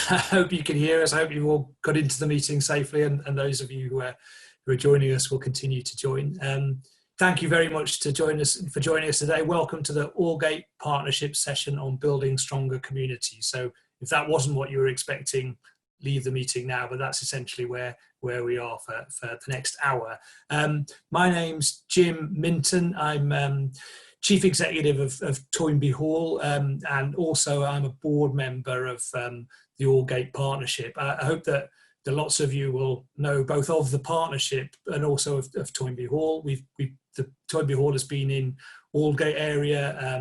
I hope you can hear us. I hope you've all got into the meeting safely, and those of you who are joining us will continue to join. Thank you very much for joining us today. Welcome to the Aldgate Partnership session on building stronger communities. So if that wasn't what you were expecting, leave the meeting now, but that's essentially where we are for the next hour. My name's Jim Minton. I'm Chief Executive of Toynbee Hall, and also I'm a board member of the Aldgate Partnership. I hope that lots of you will know both of the partnership and also of Toynbee Hall. The Toynbee Hall has been in Aldgate area,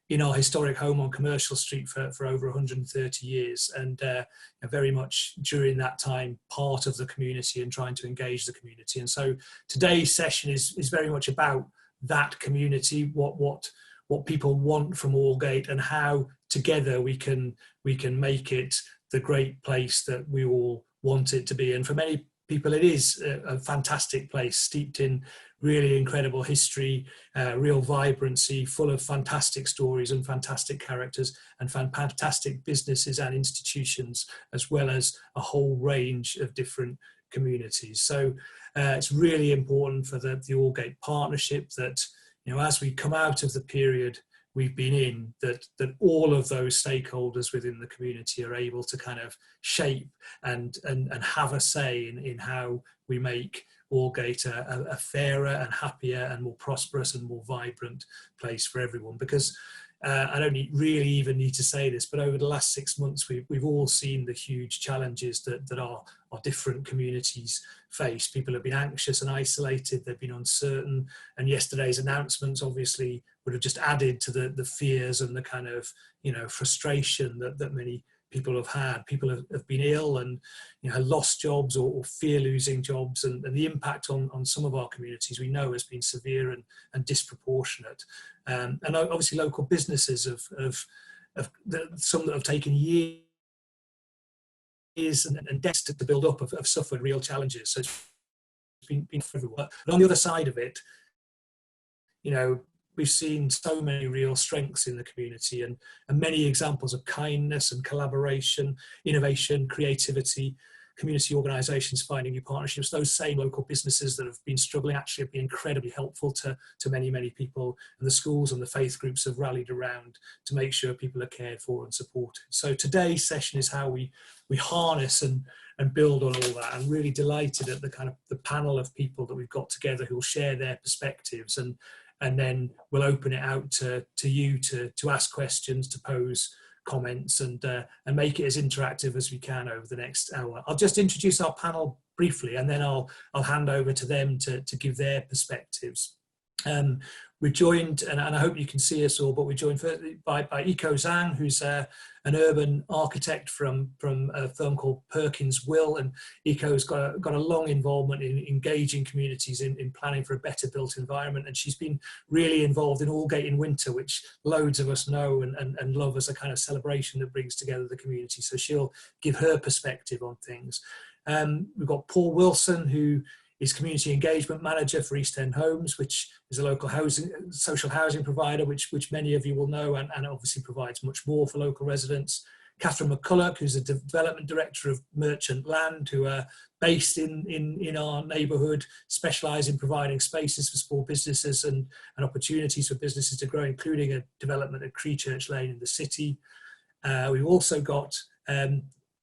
in our historic home on Commercial Street for over 130 years, and very much during that time part of the community and trying to engage the community. And so today's session is very much about that community, what people want from Aldgate, and how together we can make it the great place that we all want it to be. And for many people it is a fantastic place, steeped in really incredible history, real vibrancy, full of fantastic stories and fantastic characters and fantastic businesses and institutions, as well as a whole range of different communities. So it's really important for the Aldgate Partnership that, as we come out of the period we've been in, that all of those stakeholders within the community are able to kind of shape and have a say in how we make Aldgate a fairer and happier and more prosperous and more vibrant place for everyone. Because I don't really even need to say this, but over the last 6 months, we've all seen the huge challenges that our different communities face. People have been anxious and isolated, they've been uncertain, and yesterday's announcements obviously would have just added to the fears and the kind of frustration that many people have had. People have been ill and lost jobs or fear losing jobs, and the impact on some of our communities we know has been severe and disproportionate. And obviously local businesses some that have taken years and decades to build up have suffered real challenges. So it's been for everyone. But on the other side of it, we've seen so many real strengths in the community and many examples of kindness and collaboration, innovation, creativity, community organisations finding new partnerships. Those same local businesses that have been struggling actually have been incredibly helpful to many, many people, and the schools and the faith groups have rallied around to make sure people are cared for and supported. So today's session is how we harness and build on all that. I'm really delighted at the panel of people that we've got together who will share their perspectives, and then we'll open it out to you to ask questions, to pose comments, and make it as interactive as we can over the next hour. I'll just introduce our panel briefly, and then I'll hand over to them to give their perspectives. We're joined, and I hope you can see us all, but we're joined by Zhang, who's an urban architect from a firm called Perkins. And Eco's got a long involvement in engaging communities in planning for a better built environment, and she's been really involved in Aldgate in Winter, which loads of us know and love as a kind of celebration that brings together the community. So she'll give her perspective on things. We've got Paul Wilson, who is Community Engagement Manager for East End Homes, which is a local social housing provider, which many of you will know, and obviously provides much more for local residents. Catherine McCulloch, who's a Development Director of Merchant Land, who are based in our neighbourhood, specialise in providing spaces for small businesses and opportunities for businesses to grow, including a development at Creechurch Lane in the city. We've also got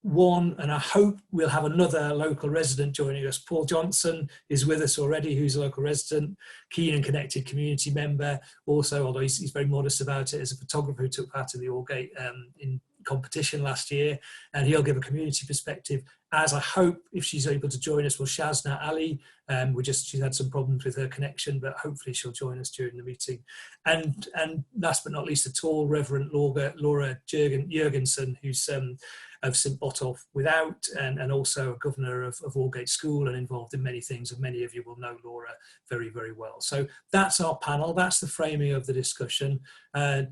one, and I hope we'll have another local resident joining us. Paul Johnson is with us already, who's a local resident, keen and connected community member. Also, although he's very modest about it, as a photographer who took part in the Aldgate in competition last year, and he'll give a community perspective, as I hope, if she's able to join us, will Shazna Ali. She's had some problems with her connection, but hopefully she'll join us during the meeting. And last but not least at all, Reverend Laura Jørgensen, who's of St Botolph Without, and also a governor of Aldgate School and involved in many things, and many of you will know Laura very, very well. So that's our panel, that's the framing of the discussion.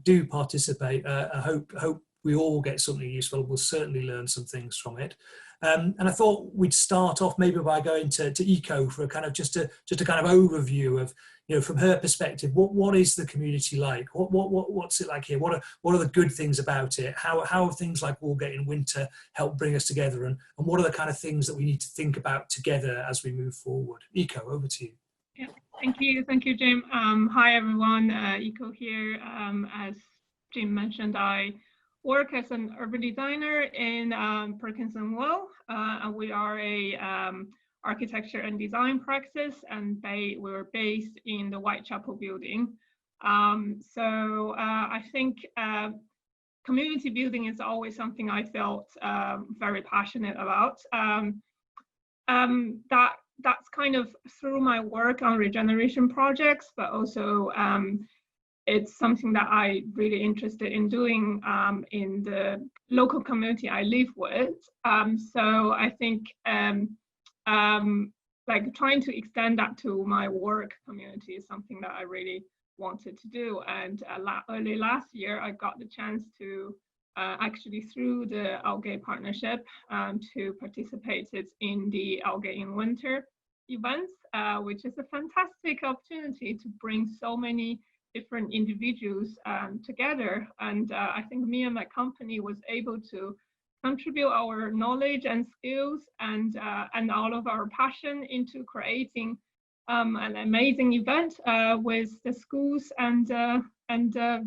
Do participate. I hope we all get something useful. We'll certainly learn some things from it. And I thought we'd start off maybe by going to Eco for a kind of just a kind of overview of, from her perspective, what is the community like? What's it like here? What are the good things about it? How things like Aldgate and Winter help bring us together, and what are the kind of things that we need to think about together as we move forward? Eco, over to you. Yeah, thank you, Jim. Hi everyone, Eco here. As Jim mentioned, I work as an urban designer in Perkins and Will, and we are a architecture and design practice, and we're based in the Whitechapel building. So I think community building is always something I felt very passionate about. That's kind of through my work on regeneration projects, but also it's something that I really interested in doing in the local community I live with. So I think like trying to extend that to my work community is something that I really wanted to do. And early last year, I got the chance to actually through the Aldgate partnership to participate in the Aldgate in Winter events, which is a fantastic opportunity to bring so many different individuals together. And I think me and my company was able to contribute our knowledge and skills and all of our passion into creating an amazing event with the schools and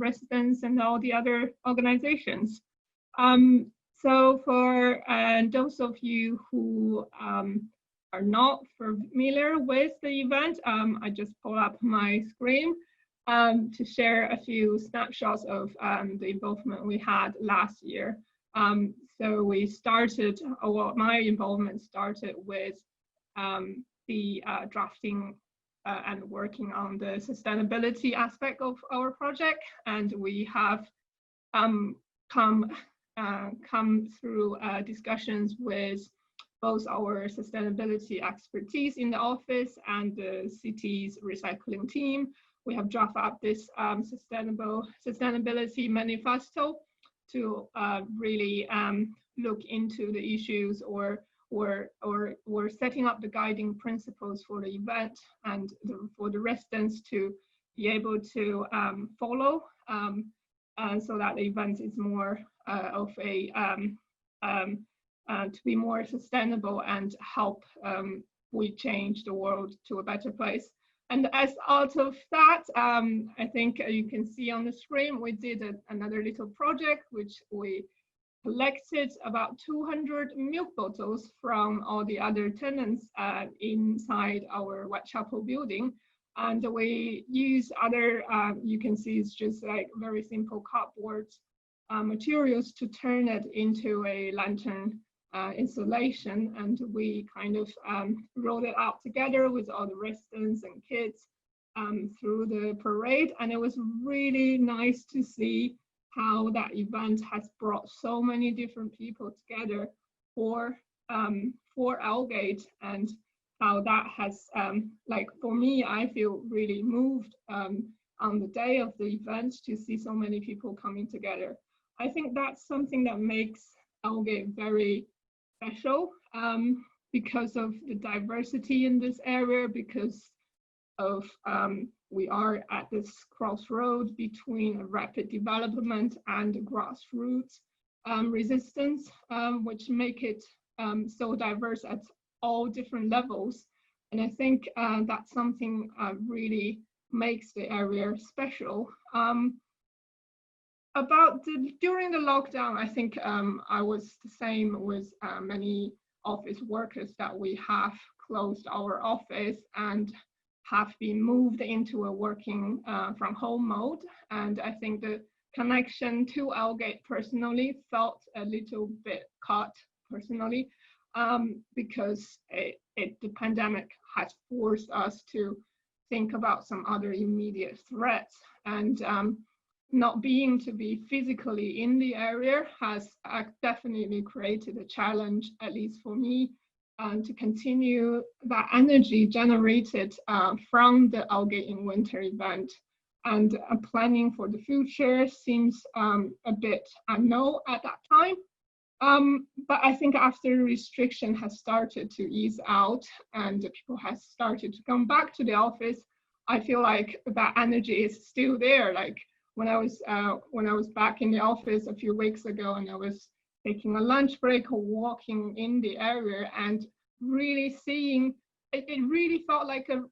residents and all the other organizations. So for those of you who are not familiar with the event, I just pull up my screen to share a few snapshots of the involvement we had last year. So we started, well, my involvement started with the drafting and working on the sustainability aspect of our project, and we have come through discussions with both our sustainability expertise in the office and the city's recycling team. We have drafted up this sustainability manifesto to really look into the issues or setting up the guiding principles for the event and for the residents to be able to follow, so that the event is more of a to be more sustainable and help we change the world to a better place. And as out of that, I think you can see on the screen, we did another little project, which we collected about 200 milk bottles from all the other tenants inside our Whitechapel building. And we use other, you can see it's just like very simple cardboard materials to turn it into a lantern installation, and we kind of rolled it out together with all the residents and kids through the parade, and it was really nice to see how that event has brought so many different people together for Aldgate, and how that has like for me, I feel really moved on the day of the event to see so many people coming together. I think that's something that makes Aldgate very special because of the diversity in this area, because of we are at this crossroad between rapid development and grassroots resistance, which make it so diverse at all different levels. And I think that's something really makes the area special. During the lockdown, I think I was the same with many office workers, that we have closed our office and have been moved into a working from home mode. And I think the connection to Aldgate personally felt a little bit cut personally, because the pandemic has forced us to think about some other immediate threats, and not being to be physically in the area has definitely created a challenge, at least for me, to continue that energy generated from the Aldgate in Winter event. And planning for the future seems a bit unknown at that time. But I think after restriction has started to ease out and people have started to come back to the office, I feel like that energy is still there. Like when I was back in the office a few weeks ago and I was taking a lunch break or walking in the area and really seeing, it really felt like a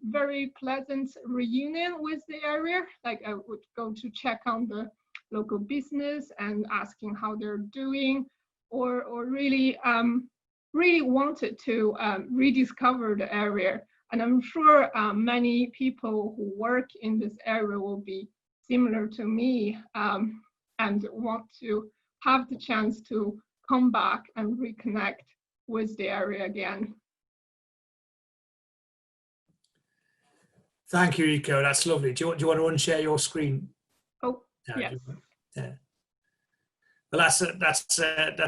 very pleasant reunion with the area. Like I would go to check on the local business and asking how they're doing, or really wanted to rediscover the area. And I'm sure many people who work in this area will be similar to me and want to have the chance to come back and reconnect with the area again. Thank you, Iko. That's lovely. Do you want to unshare your screen? Oh, yes. Yeah. Well, that's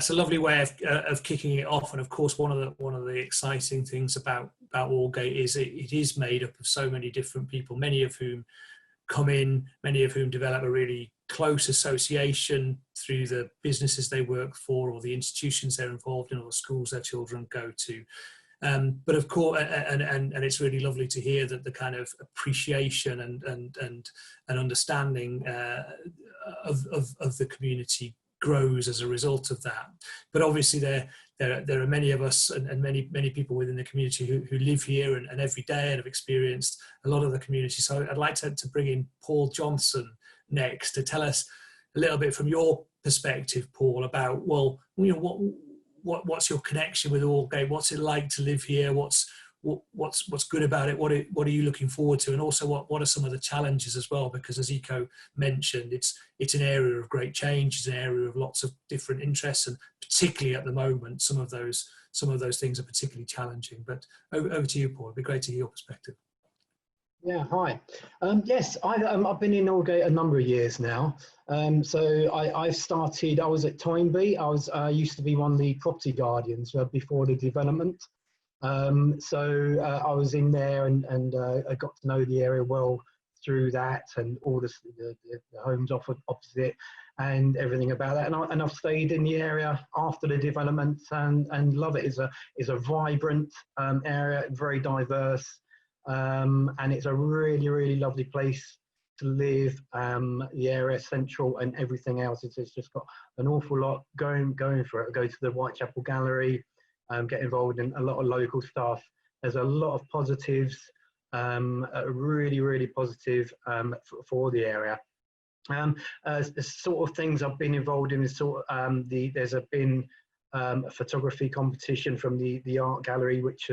a lovely way of kicking it off. And of course, one of the exciting things about Aldgate is it is made up of so many different people, many of whom come in, many of whom develop a really close association through the businesses they work for, or the institutions they're involved in, or the schools their children go to. But of course, and it's really lovely to hear that the kind of appreciation and understanding of the community grows as a result of that. But obviously there are many of us and many people within the community who live here and every day and have experienced a lot of the community. So I'd like to bring in Paul Johnson next to tell us a little bit from your perspective, Paul, about, well, you know, what's your connection with Aldgate? What's it like to live here? What's good about it? What are you looking forward to? And also what are some of the challenges as well? Because as Iko mentioned, it's an area of great change. It's an area of lots of different interests, and particularly at the moment, some of those things are particularly challenging. But over to you, Paul. It'd be great to hear your perspective. Yeah, hi. Yes, I've been in Aldgate a number of years now. So I was at Toynbee. I used to be one of the property guardians before the development. So I was in there and I got to know the area well through that, and all the homes opposite and everything about that. And I've stayed in the area after the development and love it. It's a vibrant area, very diverse. And it's a really, really lovely place to live. The area central and everything else. It's just got an awful lot going for it. I go to the Whitechapel Gallery, get involved in a lot of local stuff. There's a lot of positives, really, really positive for the area. The sort of things I've been involved in is there's been a photography competition from the art gallery, which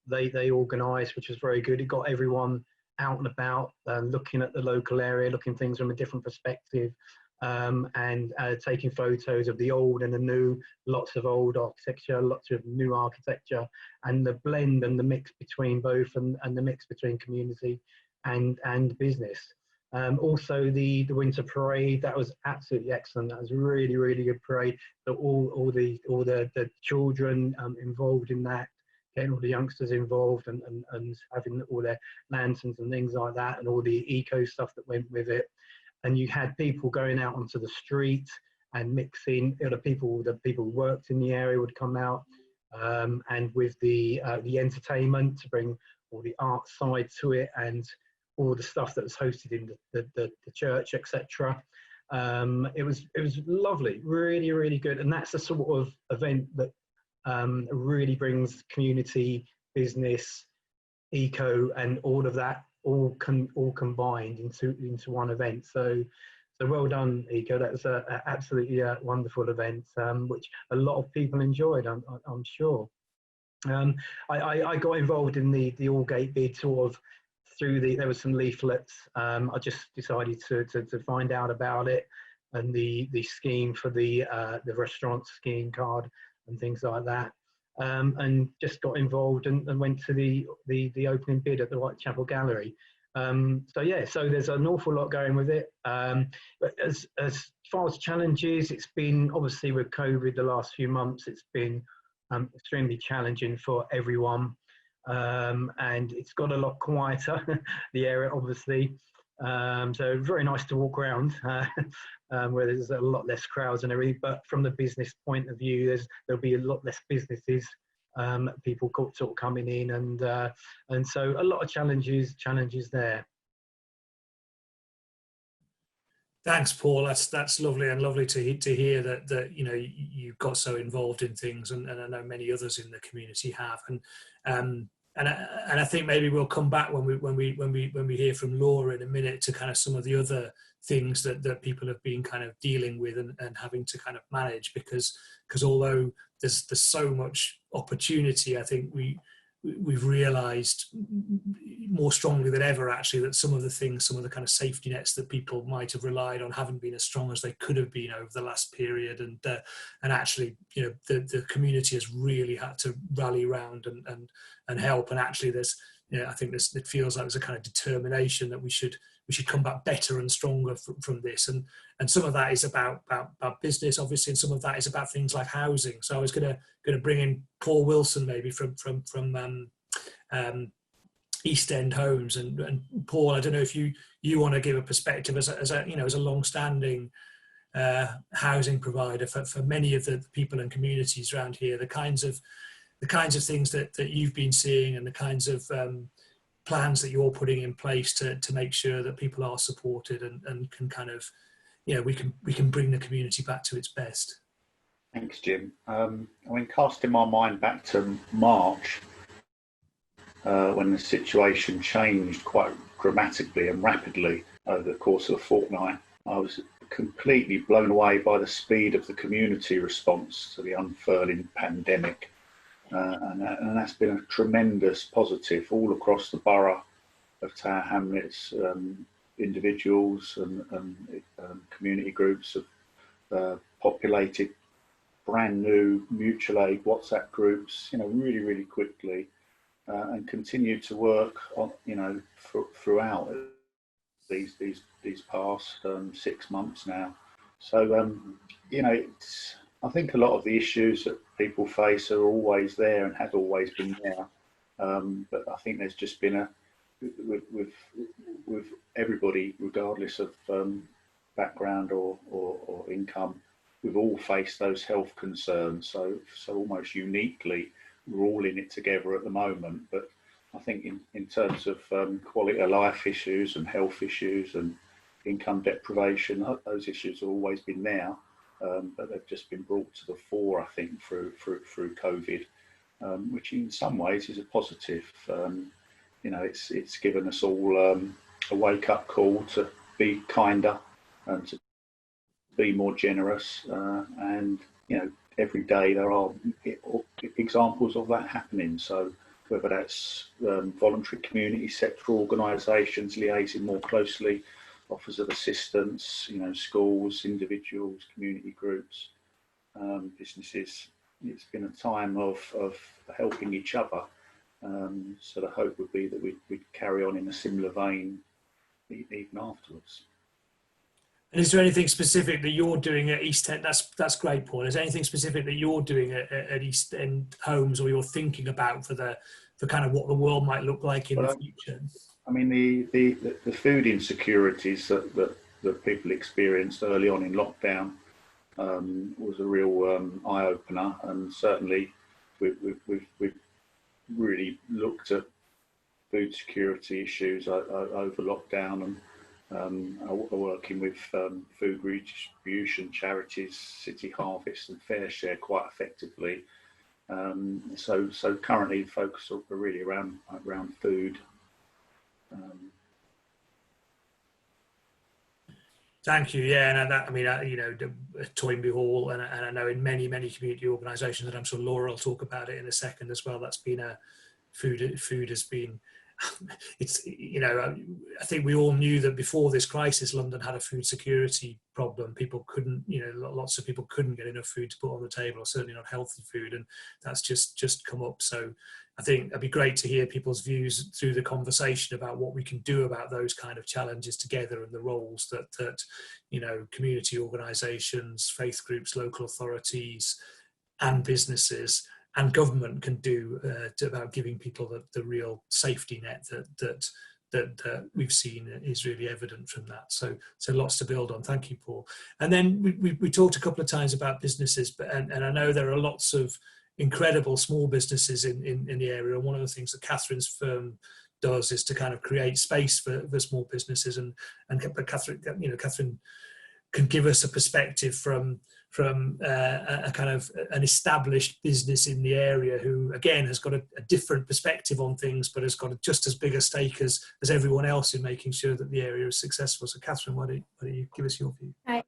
they organised, which was very good. It got everyone out and about, looking at the local area, looking things from a different perspective, and taking photos of the old and the new, lots of old architecture, lots of new architecture, and the blend and the mix between both, and the mix between community and business. Also the winter parade, that was absolutely excellent. That was a really, really good parade. So all the children involved in that, getting all the youngsters involved and having all their lanterns and things like that, and all the eco stuff that went with it. And you had people going out onto the street and mixing. The people who worked in the area would come out, and with the entertainment to bring all the art side to it, and all the stuff that was hosted in the church, etc. It was lovely, really, really good. And that's the sort of event that really brings community, business, eco, and all of that all combined into one event. So well done, Iko. That was an absolutely wonderful event, which a lot of people enjoyed, I'm sure. I got involved in the Aldgate bid sort of through there was some leaflets. I just decided to find out about it, and the scheme for the restaurant scheme card and things like that, and just got involved and went to the opening bid at the Whitechapel Gallery. So yeah, so there's an awful lot going with it. But as far as challenges, it's been, obviously with COVID the last few months, it's been extremely challenging for everyone, and it's got a lot quieter, the area, obviously. So very nice to walk around where there's a lot less crowds and everything. But from the business point of view, there'll be a lot less businesses, people sort of coming in, and so a lot of challenges there. Thanks, Paul. That's lovely, and lovely to hear that you know you got so involved in things, and I know many others in the community have, and I think maybe we'll come back when we hear from Laura in a minute to kind of some of the other things that people have been kind of dealing with and having to kind of manage, because although there's so much opportunity, I think we've realised more strongly than ever actually that some of the kind of safety nets that people might have relied on haven't been as strong as they could have been over the last period, and actually, you know, the community has really had to rally around and help, and actually there's, you know, I think it feels like there's a kind of determination that we should come back better and stronger from this, and some of that is about business, obviously, and some of that is about things like housing. So I was going to bring in Paul Wilson maybe from East End Homes, and Paul, I don't know if you want to give a perspective as a long-standing housing provider for many of the people and communities around here, the kinds of things that you've been seeing, and the kinds of plans that you're putting in place to make sure that people are supported and can kind of, you know, we can bring the community back to its best. Thanks, Jim. I mean, casting my mind back to March, when the situation changed quite dramatically and rapidly over the course of a fortnight, I was completely blown away by the speed of the community response to the unfurling pandemic. And that's been a tremendous positive all across the borough of Tower Hamlets. Individuals and community groups have populated brand new mutual aid WhatsApp groups, you know, really quickly, and continued to work on, you know, throughout these past 6 months now. So you know, I think a lot of the issues that people face are always there and has always been there, but I think there's just been with everybody, regardless of background or income, we've all faced those health concerns. So almost uniquely, we're all in it together at the moment. But I think in terms of quality of life issues and health issues and income deprivation, those issues have always been there. But they've just been brought to the fore, I think, through COVID, which in some ways is a positive. You know, it's given us all a wake-up call to be kinder and to be more generous. And you know, every day there are examples of that happening. So whether that's voluntary community sector organisations liaising more closely, offers of assistance, you know, schools, individuals, community groups, businesses. It's been a time of helping each other. So the hope would be that we'd carry on in a similar vein even afterwards. And is there anything specific that you're doing at East End? That's great, Paul. Is there anything specific that you're doing at East End Homes, or you're thinking about for kind of what the world might look like in the future? I mean, the food insecurities that people experienced early on in lockdown was a real eye opener, and certainly we've really looked at food security issues over lockdown, and are working with food redistribution charities, City Harvest and Fair Share quite effectively. So currently the focus are really around food. Thank you. Yeah, and I mean, you know, Toynbee Hall, and I know in many community organisations, and I'm sure Laura will talk about it in a second as well. That's been food has been. It's, you know, I think we all knew that before this crisis, London had a food security problem. People couldn't, you know, lots of people couldn't get enough food to put on the table, or certainly not healthy food, and that's just come up. So I think it'd be great to hear people's views through the conversation about what we can do about those kind of challenges together, and the roles that you know, community organisations, faith groups, local authorities and businesses and government can do about giving people the real safety net that that we've seen is really evident from that. So lots to build on. Thank you, Paul. And then we talked a couple of times about businesses, but and I know there are lots of incredible small businesses in the area. And one of the things that Catherine's firm does is to kind of create space for small businesses. But Catherine can give us a perspective from a kind of an established business in the area who, again, has got a different perspective on things, but has got just as big a stake as everyone else in making sure that the area is successful. So Catherine, why don't you give us your view? Hi.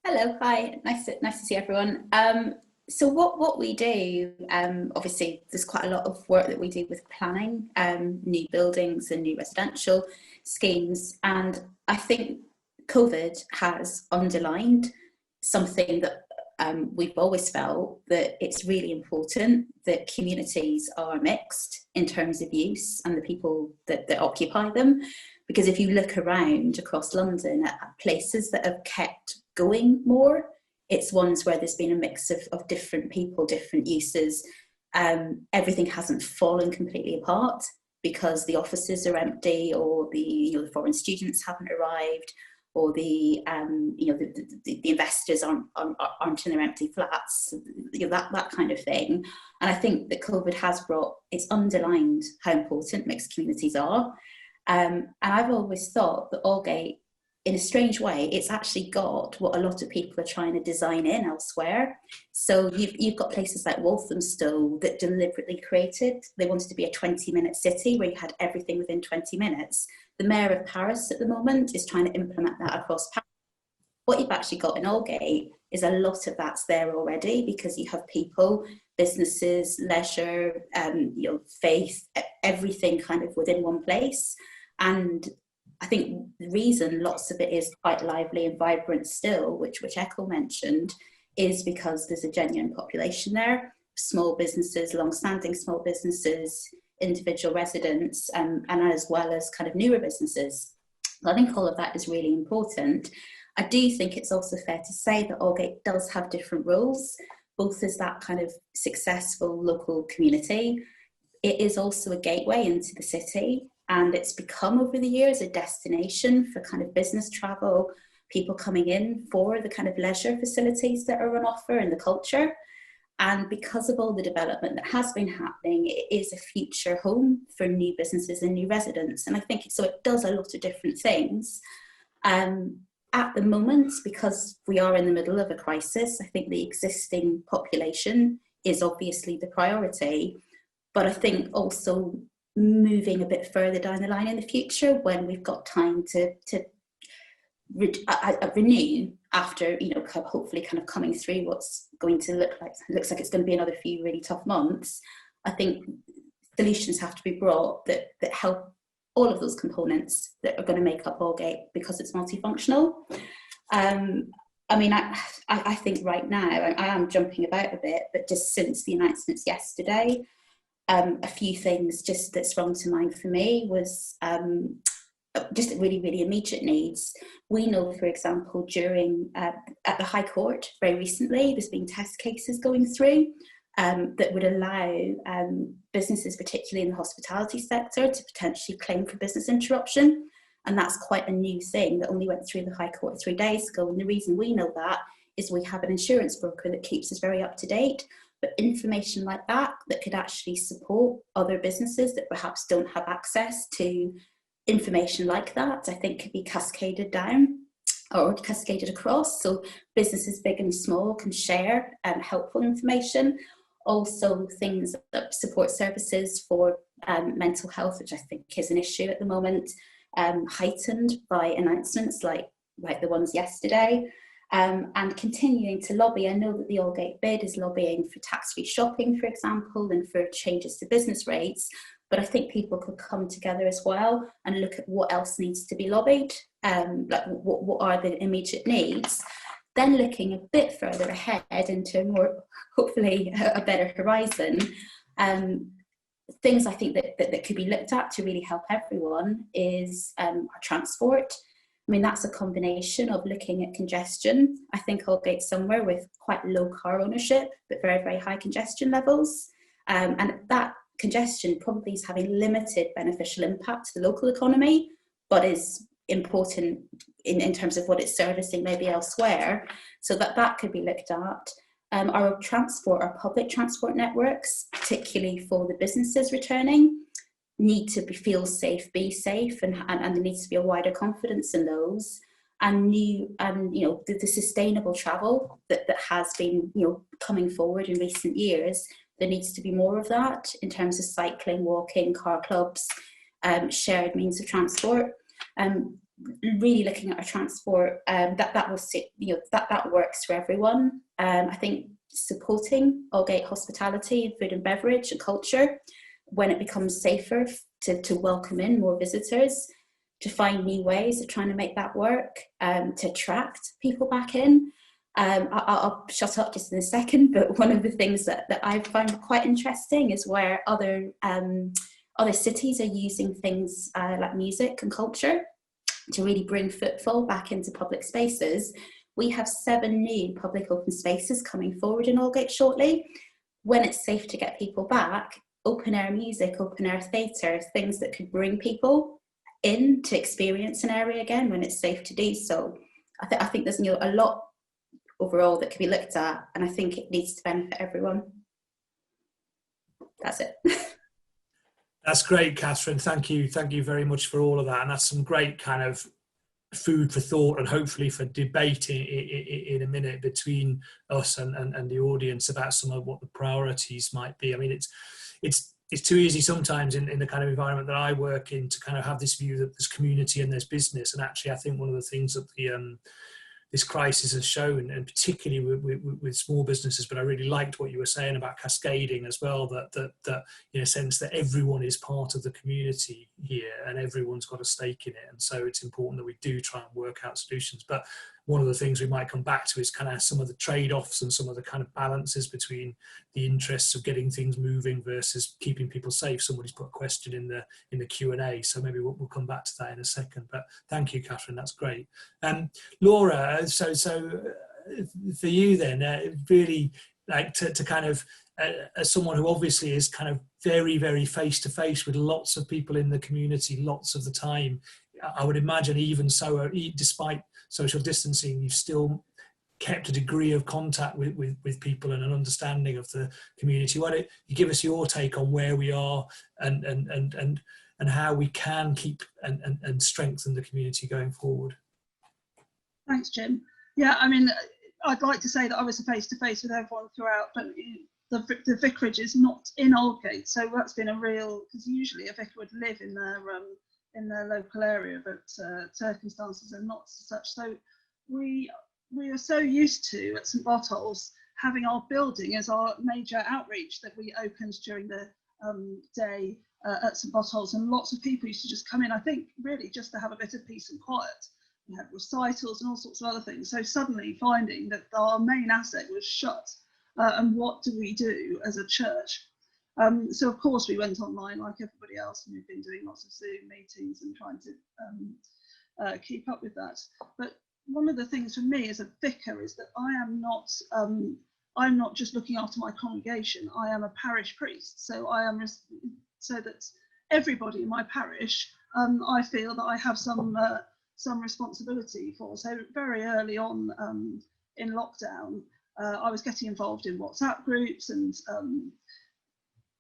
Hello, hi, nice to see everyone. So what we do, obviously there's quite a lot of work that we do with planning, new buildings and new residential schemes, and I think COVID has underlined something that we've always felt, that it's really important that communities are mixed in terms of use and the people that occupy them. Because if you look around across London at places that have kept going more, it's ones where there's been a mix of different people, different uses. Everything hasn't fallen completely apart because the offices are empty, or the foreign students haven't arrived, or the investors aren't in their empty flats, that kind of thing. And I think that COVID has it's underlined how important mixed communities are. And I've always thought that Aldgate, in a strange way, it's actually got what a lot of people are trying to design in elsewhere. So you've got places like Walthamstow that deliberately created, they wanted to be a 20-minute city where you had everything within 20 minutes. The mayor of Paris at the moment is trying to implement that across Paris. What you've actually got in Aldgate is a lot of that's there already, because you have people, businesses, leisure, faith, everything kind of within one place. And I think the reason lots of it is quite lively and vibrant still, which Echo mentioned, is because there's a genuine population there, small businesses, long-standing small businesses, individual residents, and as well as kind of newer businesses. I think all of that is really important. I do think it's also fair to say that Aldgate does have different roles, both as that kind of successful local community. It is also a gateway into the city, and it's become over the years a destination for kind of business travel, people coming in for the kind of leisure facilities that are on offer and the culture. And because of all the development that has been happening, it is a future home for new businesses and new residents. And I think so it does a lot of different things. At the moment, because we are in the middle of a crisis, I think the existing population is obviously the priority. But I think also moving a bit further down the line in the future, when we've got time to renew after, hopefully kind of coming through what's going to look like, looks like it's going to be another few really tough months, I think solutions have to be brought that help all of those components that are going to make up Aldgate, because it's multifunctional. I think right now, I am jumping about a bit, but just since the announcements yesterday, a few things just that sprung to mind for me was just really, really immediate needs. We know, for example, during at the High Court very recently, there's been test cases going through that would allow businesses, particularly in the hospitality sector, to potentially claim for business interruption. And that's quite a new thing that only went through the High Court 3 days ago. And the reason we know that is we have an insurance broker that keeps us very up to date. But information like that could actually support other businesses that perhaps don't have access to information like that, I think could be cascaded down or cascaded across. So businesses big and small can share helpful information. Also things that support services for mental health, which I think is an issue at the moment, heightened by announcements like the ones yesterday. And continuing to lobby. I know that the Aldgate bid is lobbying for tax-free shopping, for example, and for changes to business rates. But I think people could come together as well and look at what else needs to be lobbied, like what are the immediate needs. Then looking a bit further ahead into more, hopefully, a better horizon. Things I think that could be looked at to really help everyone is our transport. I mean, that's a combination of looking at congestion. I think Aldgate's somewhere with quite low car ownership, but very, very high congestion levels. And that congestion probably is having limited beneficial impact to the local economy, but is important in terms of what it's servicing maybe elsewhere. So that could be looked at. Our public transport networks, particularly for the businesses returning, need to be safe, and there needs to be a wider confidence in those. And the sustainable travel that has been coming forward in recent years, there needs to be more of that in terms of cycling, walking, car clubs, shared means of transport. Really looking at our transport, that will sit, that works for everyone. I think supporting Aldgate hospitality and food and beverage and culture when it becomes safer to welcome in more visitors, to find new ways of trying to make that work, to attract people back in. I'll shut up just in a second, but one of the things that I find quite interesting is where other cities are using things like music and culture to really bring footfall back into public spaces. We have 7 new public open spaces coming forward in Aldgate shortly. When it's safe to get people back, open air music, open air theatre, things that could bring people in to experience an area again when it's safe to do so. I think there's a lot overall that could be looked at, and I think it needs to benefit everyone. That's it. That's great, Catherine. Thank you very much for all of that, and that's some great kind of food for thought and hopefully for debate in a minute between us and the audience about some of what the priorities might be. I mean, it's too easy sometimes in the kind of environment that I work in to kind of have this view that there's community and there's business. And actually, I think one of the things that this crisis has shown, and particularly with small businesses, but I really liked what you were saying about cascading as well, that in a sense that everyone is part of the community here and everyone's got a stake in it. And so it's important that we do try and work out solutions. But one of the things we might come back to is kind of some of the trade-offs and some of the kind of balances between the interests of getting things moving versus keeping people safe. Somebody's put a question in the Q&A, so maybe we'll come back to that in a second. But thank you, Catherine, that's great. Laura, so for you then, really like to kind of, as someone who obviously is kind of very, very face-to-face with lots of people in the community lots of the time, I would imagine even so, despite social distancing, you've still kept a degree of contact with people and an understanding of the community. Why don't you give us your take on where we are and how we can keep and strengthen the community going forward? Thanks, Jim. Yeah, I mean, I'd like to say that I was face-to-face with everyone throughout, but the vicarage is not in Aldgate, so that's been a real, because usually a vicar would live in their local area, but circumstances are not such. So we are so used to at St Botolph's having our building as our major outreach that we opened during the day at St Botolph's, and lots of people used to just come in, I think really just to have a bit of peace and quiet. We had recitals and all sorts of other things. So suddenly finding that our main asset was shut, and what do we do as a church? So of course we went online like everybody else, and we've been doing lots of Zoom meetings and trying to keep up with that. But one of the things for me as a vicar is that I'm not just looking after my congregation. I am a parish priest, so so that everybody in my parish, I feel that I have some responsibility for. So very early on in lockdown, I was getting involved in WhatsApp groups and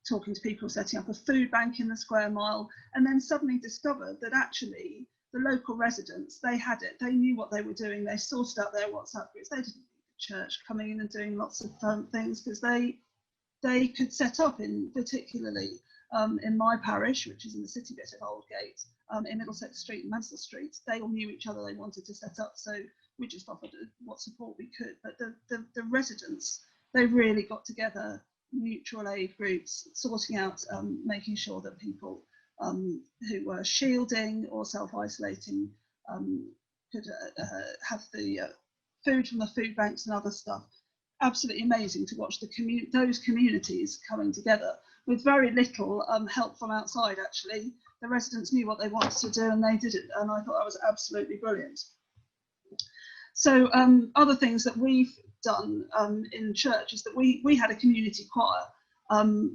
talking to people, setting up a food bank in the square mile, and then suddenly discovered that actually the local residents, they had it, they knew what they were doing, they sorted out their WhatsApp groups, they didn't need the church coming in and doing lots of things, because they could set up particularly in my parish, which is in the city bit of Aldgate, in Middlesex Street and Mansell Street, they all knew each other, they wanted to set up, so we just offered what support we could. But the residents, they really got together, mutual aid groups, sorting out, making sure that people who were shielding or self-isolating could have the food from the food banks and other stuff. Absolutely amazing to watch those communities coming together with very little help from outside. Actually, the residents knew what they wanted to do and they did it, and I thought that was absolutely brilliant. So other things that we've done in church is that we had a community choir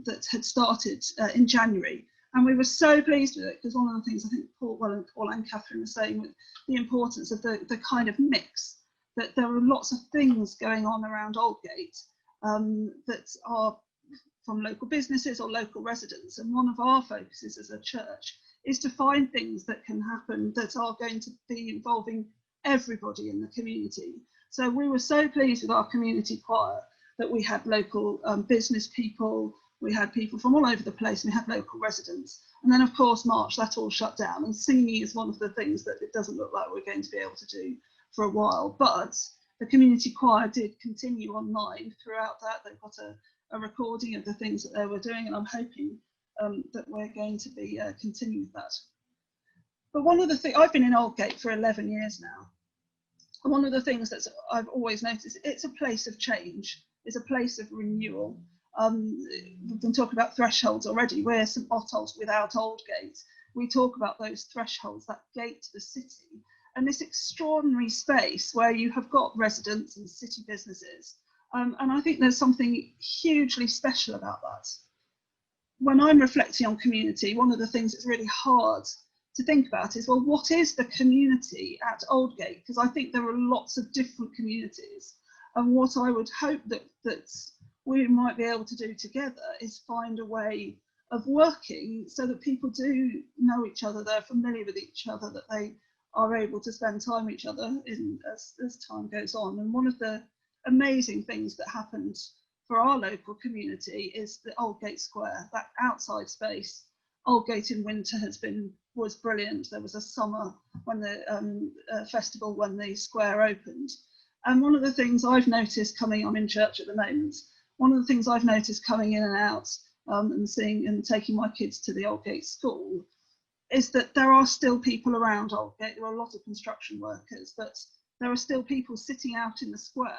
that had started in January. And we were so pleased with it, because one of the things I think Paul and Catherine were saying was the importance of the kind of mix, that there are lots of things going on around Aldgate that are from local businesses or local residents. And one of our focuses as a church is to find things that can happen that are going to be involving everybody in the community. So we were so pleased with our community choir that we had local business people, we had people from all over the place, and we had local residents. And then of course March, that all shut down, and singing is one of the things that it doesn't look like we're going to be able to do for a while. But the community choir did continue online throughout that. They've got a recording of the things that they were doing, and I'm hoping that we're going to be continuing with that. But one of the things, I've been in Aldgate for 11 years now, and one of the things that I've always noticed, it's a place of change, it's a place of renewal. We've been talking about thresholds already. We're St Botolph without Aldgate. We talk about those thresholds, that gate to the city, and this extraordinary space where you have got residents and city businesses. And I think there's something hugely special about that. When I'm reflecting on community, one of the things that's really hard to think about is, well, what is the community at Aldgate? Because I think there are lots of different communities. And what I would hope that we might be able to do together is find a way of working so that people do know each other, they're familiar with each other, that they are able to spend time with each other as time goes on. And one of the amazing things that happened for our local community is the Aldgate Square, that outside space. Aldgate in winter was brilliant. There was a summer when the festival when the square opened. And one of the things I've noticed coming on in church at the moment, one of the things I've noticed coming in and out and seeing and taking my kids to the Aldgate school is that there are still people around Aldgate. There are a lot of construction workers, but there are still people sitting out in the square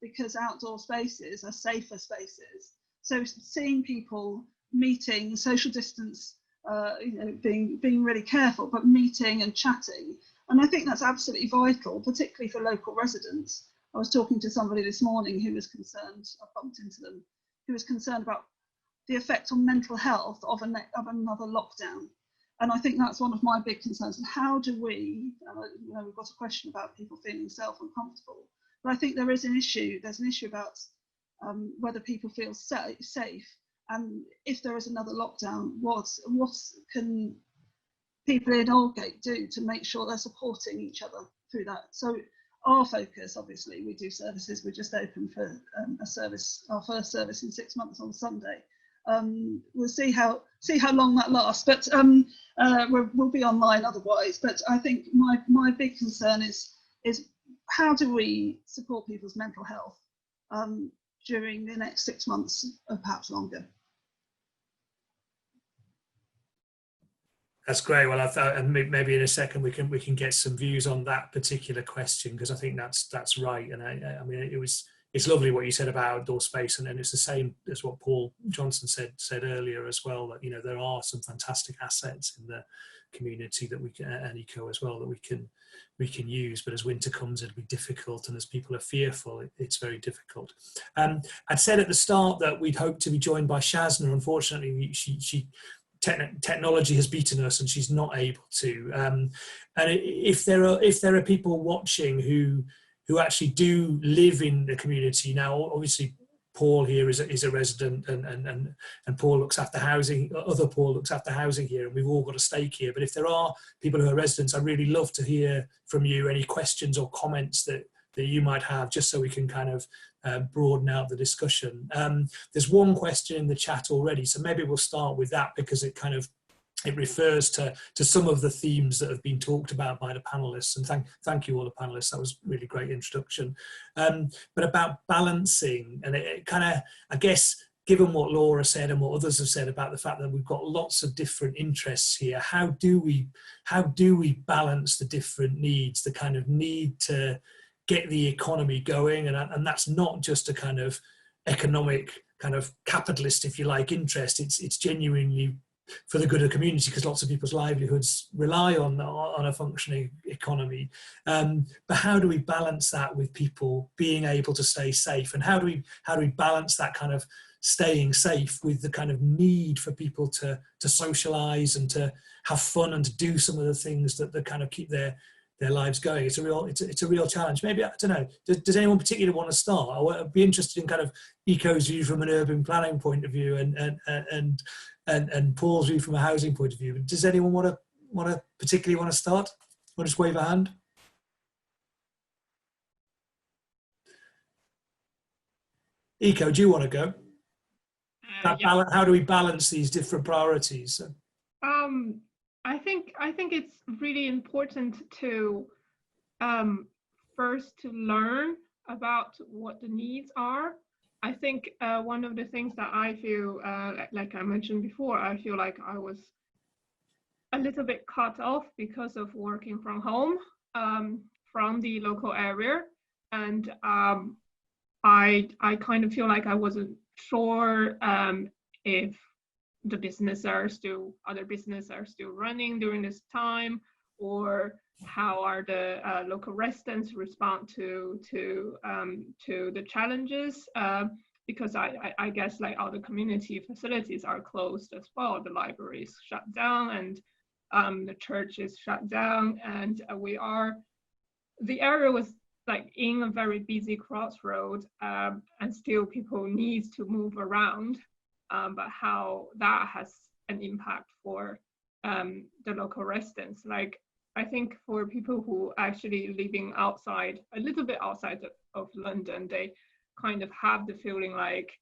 because outdoor spaces are safer spaces. So seeing people meeting, social distance, being really careful, but meeting and chatting. And I think that's absolutely vital, particularly for local residents. I was talking to somebody this morning who was concerned, I bumped into them, who was concerned about the effect on mental health of another lockdown. And I think that's one of my big concerns. And how do we, we've got a question about people feeling uncomfortable, but I think there is an issue. There's an issue about whether people feel safe, and if there is another lockdown, what can people in Aldgate do to make sure they're supporting each other through that? So our focus, obviously, we do services. We just opened for a service, our first service in 6 months on Sunday. We'll see how long that lasts, but we'll be online otherwise. But I think my big concern is how do we support people's mental health during the next 6 months or perhaps longer. That's great. Well, I thought, and maybe in a second we can get some views on that particular question, because I think that's right. And I mean, it's lovely what you said about outdoor space, and it's the same as what Paul Jørgensen said earlier as well. That there are some fantastic assets in the community that we can, and eco as well, that we can use. But as winter comes, it'll be difficult, and as people are fearful, it's very difficult. I'd said at the start that we'd hoped to be joined by Shazna. Unfortunately, she technology has beaten us and she's not able to. And if there are people watching who actually do live in the community now, obviously Paul here is a resident, and Paul looks after housing, other Paul looks after housing here, and we've all got a stake here. But if there are people who are residents, I'd really love to hear from you any questions or comments that you might have, just so we can kind of broaden out the discussion. There's one question in the chat already, so maybe we'll start with that, because it refers to some of the themes that have been talked about by the panellists, and thank you all the panellists. That was a really great introduction. But about balancing, and it kind of, I guess, given what Laura said and what others have said about the fact that we've got lots of different interests here, how do we balance the different needs, the kind of need to get the economy going, and that's not just a kind of economic, kind of capitalist, if you like, interest. It's genuinely for the good of the community, because lots of people's livelihoods rely on a functioning economy. But how do we balance that with people being able to stay safe, and how do we balance that kind of staying safe with the kind of need for people to socialize and to have fun and to do some of the things that kind of keep their lives going. It's a real challenge. Maybe, I don't know, does anyone particularly want to start? I would be interested in kind of Eco's view from an urban planning point of view and Paul's view from a housing point of view. Does anyone want to particularly start? Or just wave a hand? Eco, do you want to go? Yeah. How do we balance these different priorities? I think it's really important to first to learn about what the needs are. I think one of the things that I feel, like I mentioned before, I feel like I was a little bit cut off because of working from home from the local area, and I kind of feel like I wasn't sure if the other businesses are still running during this time, or how are the local residents respond to the challenges, because I guess like all the community facilities are closed as well. The library is shut down, and the church is shut down, and the area was like in a very busy crossroad, and still people need to move around, but how that has an impact for the local residents. Like, I think for people who actually living outside, a little bit outside of London, they kind of have the feeling like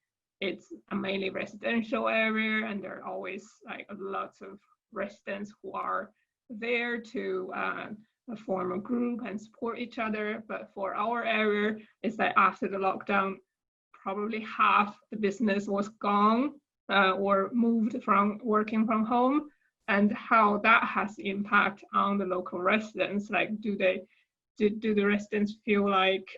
it's a mainly residential area, and there are always like lots of residents who are there to form a group and support each other. But for our area, it's that after the lockdown, probably half the business was gone or moved from working from home, and how that has impact on the local residents. Like, do the residents feel like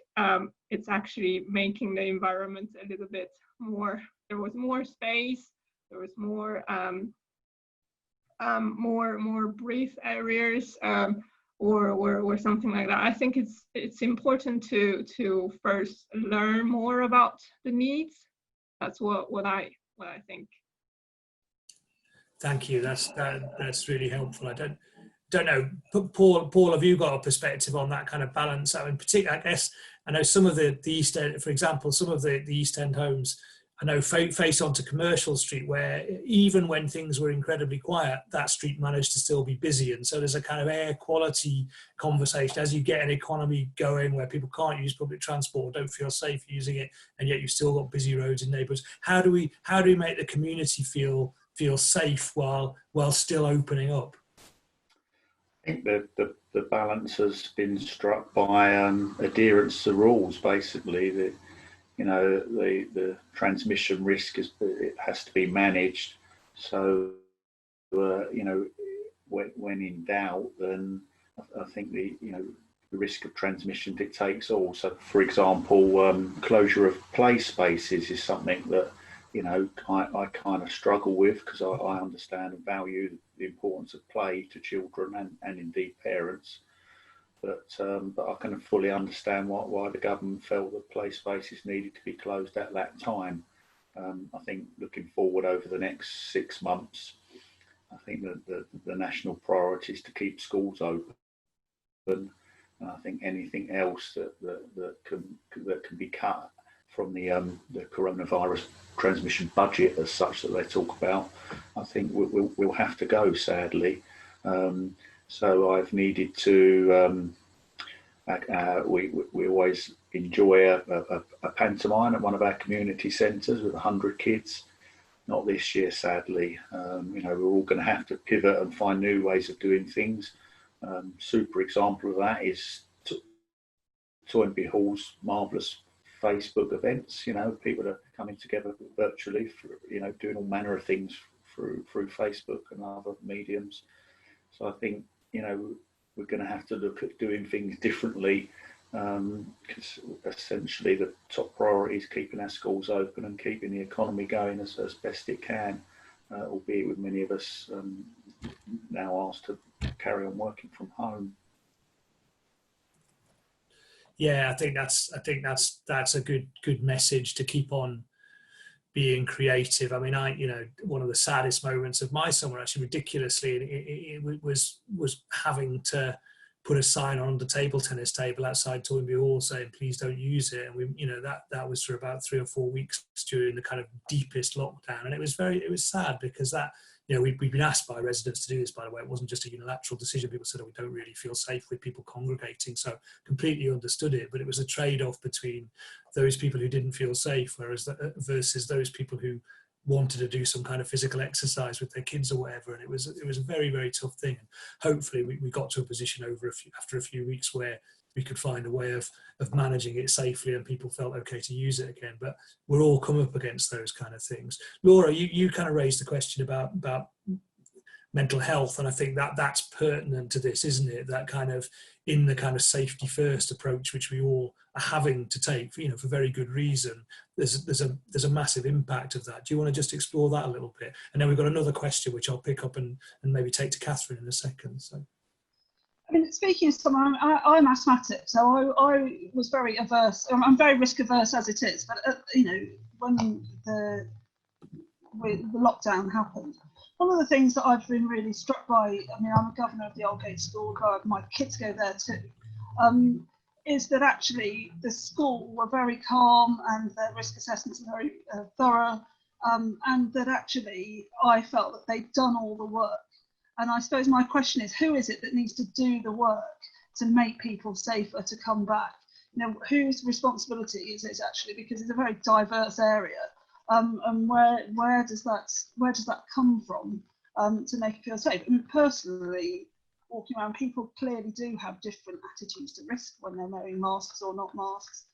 it's actually making the environment a little bit more, there was more space, there was more brief areas, or something like that. I think it's important to first learn more about the needs. That's what I think. Thank you. That's really helpful. I don't know, Paul, have you got a perspective on that kind of balance? I mean, particularly, I guess I know some of the East End, for example, some of the East End homes, I know face onto Commercial Street, where even when things were incredibly quiet, that street managed to still be busy. And so there's a kind of air quality conversation as you get an economy going where people can't use public transport, don't feel safe using it, and yet you've still got busy roads in neighbourhoods. How do we make the community feel safe while still opening up? I think the balance has been struck by adherence to rules. Basically, the transmission risk it has to be managed. So when in doubt, then I think the risk of transmission dictates all. So, for example, closure of play spaces is something that I kind of struggle with, because I understand and value the importance of play to children and indeed parents. But I can fully understand why the government felt that play spaces needed to be closed at that time. I think looking forward over the next 6 months, I think that the national priority is to keep schools open. And I think anything else that can be cut from the coronavirus transmission budget as such that they talk about, I think we'll have to go, sadly. So I've needed to, we always enjoy a pantomime at one of our community centres with 100 kids. Not this year, sadly. We're all going to have to pivot and find new ways of doing things. Super example of that is Toynbee Hall's marvellous Facebook events. People are coming together virtually for, doing all manner of things through Facebook and other mediums. So I think, we're going to have to look at doing things differently, because essentially the top priority is keeping our schools open and keeping the economy going as best it can, albeit with many of us now asked to carry on working from home. Yeah, I think that's a good message to keep on being creative. I mean, one of the saddest moments of my summer, actually ridiculously, it was having to put a sign on the table tennis table outside Toynbee Hall saying, please don't use it. And we, that was for about 3 or 4 weeks during the kind of deepest lockdown. And it was sad because that, we've been asked by residents to do this, by the way. It wasn't just a unilateral decision. People said, we don't really feel safe with people congregating. So completely understood it, but it was a trade-off between those people who didn't feel safe, versus those people who wanted to do some kind of physical exercise with their kids or whatever. And it was a very, very tough thing. And hopefully we got to a position after a few weeks where we could find a way of managing it safely and people felt okay to use it again. But we're all come up against those kind of things. Laura, you kind of raised the question about mental health, and I think that's pertinent to this, isn't it? That kind of in the kind of safety first approach, which we all are having to take, for very good reason. There's a massive impact of that. Do you want to just explore that a little bit? And then we've got another question which I'll pick up and maybe take to Catherine in a second. So. I mean, speaking of someone, I'm asthmatic, so I was very averse. I'm very risk averse as it is, but when the lockdown happened, one of the things that I've been really struck by, I mean, I'm a governor of the Aldgate school, my kids go there too, is that actually the school were very calm and their risk assessments are very thorough, and that actually I felt that they'd done all the work. And I suppose my question is, who is it that needs to do the work to make people safer to come back? Whose responsibility is it actually? Because it's a very diverse area. And where does that come from to make it feel safe? I mean, personally, walking around, people clearly do have different attitudes to risk when they're wearing masks or not masks.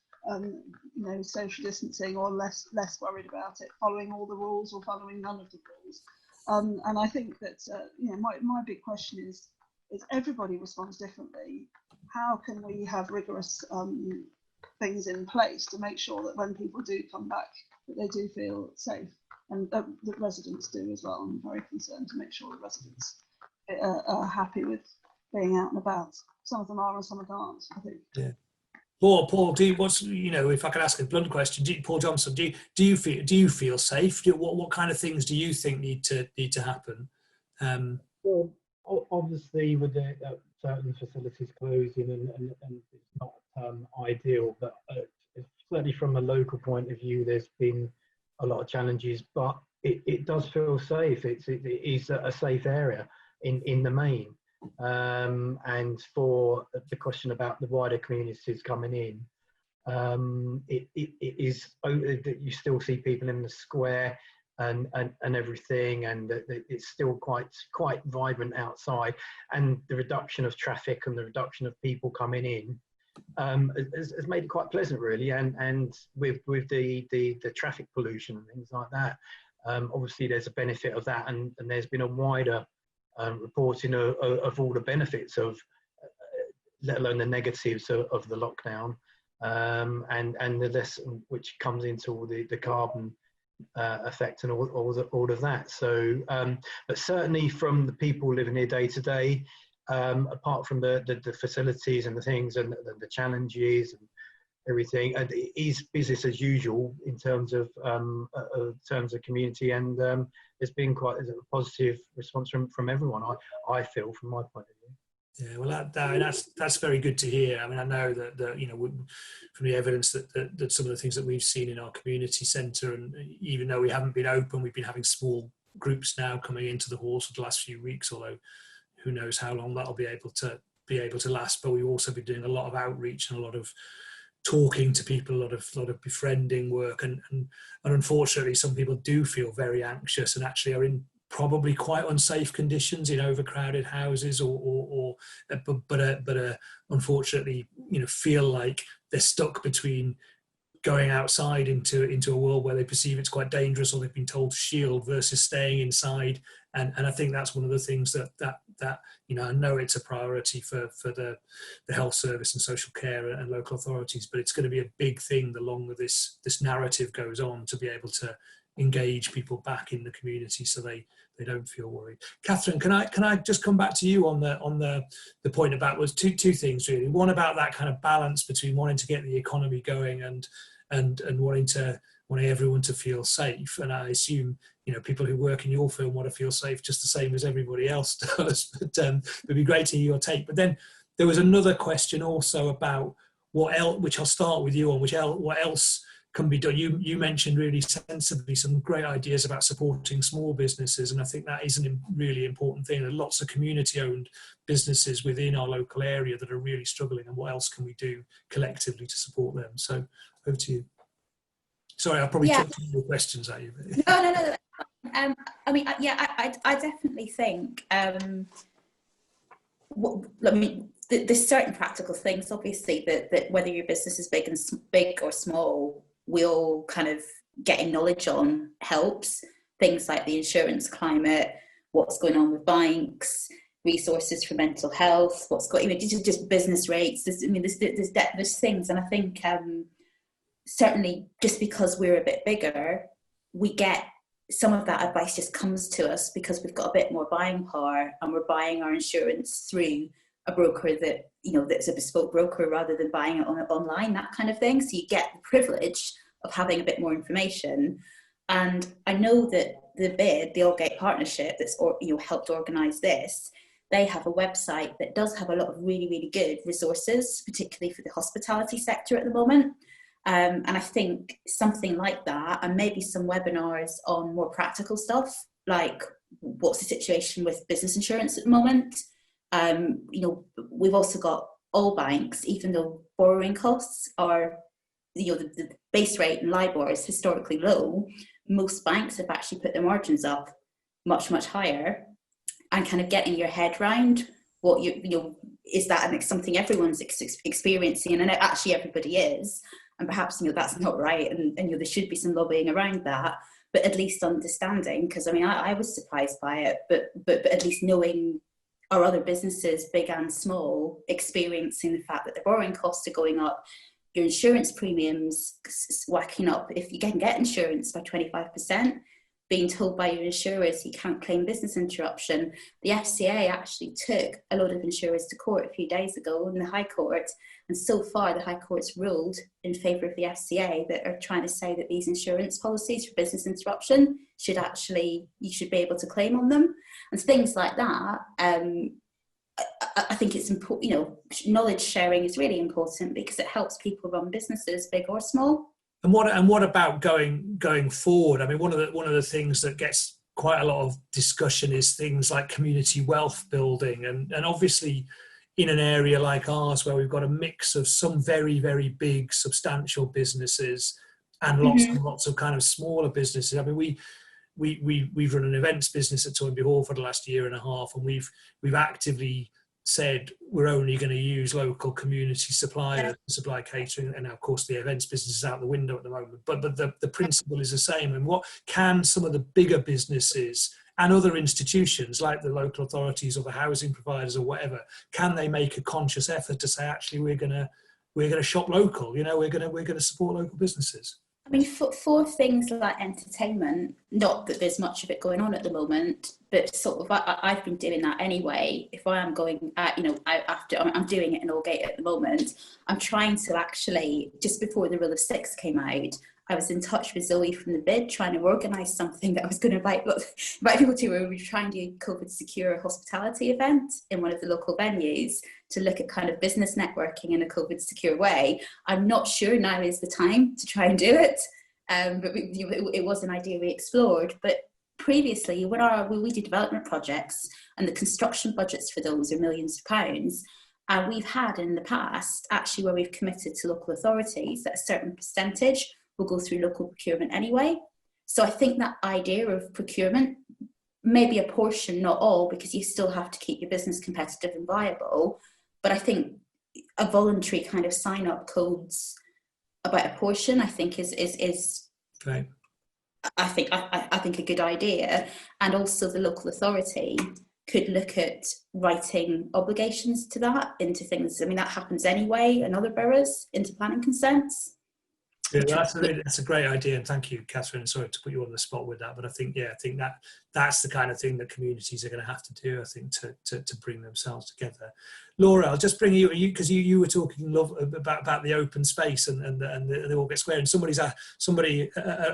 Social distancing or less worried about it, following all the rules or following none of the rules. And I think that my big question is everybody responds differently. How can we have rigorous things in place to make sure that when people do come back, that they do feel safe, and that residents do as well? I'm very concerned to make sure that residents are happy with being out and about. Some of them are and some of them aren't, I think. Yeah. Paul, if I could ask a blunt question, Paul Johnson, do you feel safe? What kind of things do you think need to happen? Well, obviously with the certain facilities closing and it's not ideal, but certainly from a local point of view, there's been a lot of challenges, but it does feel safe. It is a safe area in the main. And for the question about the wider communities coming in, it is that you still see people in the square and everything, and it's still quite vibrant outside, and the reduction of traffic and the reduction of people coming in has made it quite pleasant, really. And with the traffic pollution and things like that, obviously there's a benefit of that, and there's been a wider reporting of all the benefits of, let alone the negatives of the lockdown, and the lesson which comes into all the carbon effect and all of that. So, but certainly from the people living here day to day, apart from the facilities and the things and the challenges and everything, it is business as usual in terms of community, and there's been quite a positive response from everyone, I feel, from my point of view. Yeah, well, that's very good to hear. I mean, I know that from the evidence that some of the things that we've seen in our community centre, and even though we haven't been open, we've been having small groups now coming into the halls for the last few weeks, although who knows how long that'll be able to last. But we've also been doing a lot of outreach and a lot of talking to people, a lot of befriending work, and unfortunately some people do feel very anxious and actually are in probably quite unsafe conditions in overcrowded houses, but unfortunately feel like they're stuck between going outside into a world where they perceive it's quite dangerous, or they've been told to shield, versus staying inside. And I think that's one of the things that I know it's a priority for the health service and social care and local authorities, but it's going to be a big thing the longer this narrative goes on, to be able to engage people back in the community so they don't feel worried. Catherine, can I just come back to you on the point about, was two things really. One about that kind of balance between wanting to get the economy going and wanting to wanting everyone to feel safe. And I assume, you know, people who work in your firm want to feel safe just the same as everybody else does. But it'd be great to hear your take. But then there was another question also about what else, which I'll start with you on, what else can be done. You mentioned really sensibly some great ideas about supporting small businesses, and I think that is a really important thing. There are lots of community-owned businesses within our local area that are really struggling, and what else can we do collectively to support them? So over to you. Sorry, I'll probably chuck more questions at you. No. I mean, I definitely think. There's certain practical things, obviously, that whether your business is big or small, we all kind of getting knowledge on helps. Things like the insurance climate, what's going on with banks, resources for mental health, what's got, you know, just business rates. There's things, and I think certainly just because we're a bit bigger, we get some of that advice just comes to us because we've got a bit more buying power, and we're buying our insurance through a broker that, you know, that's a bespoke broker rather than buying it online, that kind of thing. So you get the privilege of having a bit more information. And I know that the Aldgate partnership that's helped organise this, they have a website that does have a lot of really, really good resources, particularly for the hospitality sector at the moment. And I think something like that, and maybe some webinars on more practical stuff, like what's the situation with business insurance at the moment. You know, we've also got all banks, even though borrowing costs are, you know, the base rate in LIBOR is historically low, most banks have actually put their margins up much, much higher. And kind of getting your head round what you know, is that something everyone's experiencing, and actually everybody is, and perhaps, you know, that's not right, and you know, there should be some lobbying around that, but at least understanding, because I mean, I was surprised by it, but at least knowing our other businesses, big and small, experiencing the fact that their borrowing costs are going up, your insurance premiums whacking up. If you can get insurance by 25%, being told by your insurers you can't claim business interruption. The FCA actually took a lot of insurers to court a few days ago in the High Court, and so far the High Court's ruled in favour of the FCA that are trying to say that these insurance policies for business interruption you should be able to claim on them, and things like that. I think it's important, you know, knowledge sharing is really important because it helps people run businesses, big or small. And what about going forward? I mean, one of the things that gets quite a lot of discussion is things like community wealth building, and obviously in an area like ours where we've got a mix of some very, very big substantial businesses and lots and lots of kind of smaller businesses. I mean, we've run an events business at Toynbee Hall for the last year and a half, and we've actively said we're only going to use local community suppliers to supply catering, and now of course the events business is out the window at the moment, but the principle is the same. And what can some of the bigger businesses and other institutions like the local authorities or the housing providers or whatever, can they make a conscious effort to say, actually we're going to shop local, you know, we're going to support local businesses? I mean, for things like entertainment, not that there's much of it going on at the moment, but sort of I've been doing that anyway. If I am going, you know, I'm doing it in Aldgate at the moment. I'm trying to actually, just before the Rule of Six came out, I was in touch with Zoe from the Bid, trying to organise something that I was going to invite people to, where we were trying to do a COVID secure hospitality event in one of the local venues to look at kind of business networking in a COVID secure way. I'm not sure now is the time to try and do it, but it was an idea we explored. But previously, when we do development projects, and the construction budgets for those are millions of pounds, and we've had in the past actually where we've committed to local authorities that a certain percentage will go through local procurement anyway. So I think that idea of procurement, maybe a portion, not all, because you still have to keep your business competitive and viable, but I think a voluntary kind of sign-up codes about a portion, I think is right. I think a good idea. And also the local authority could look at writing obligations to that into things. I mean, that happens anyway in other boroughs, into planning consents. Yeah, that's a great idea, and thank you, Catherine. Sorry to put you on the spot with that, but I think that's the kind of thing that communities are going to have to do, I think, to bring themselves together. Laura, I'll just bring you because you were talking about the open space and the Aldgate Square, and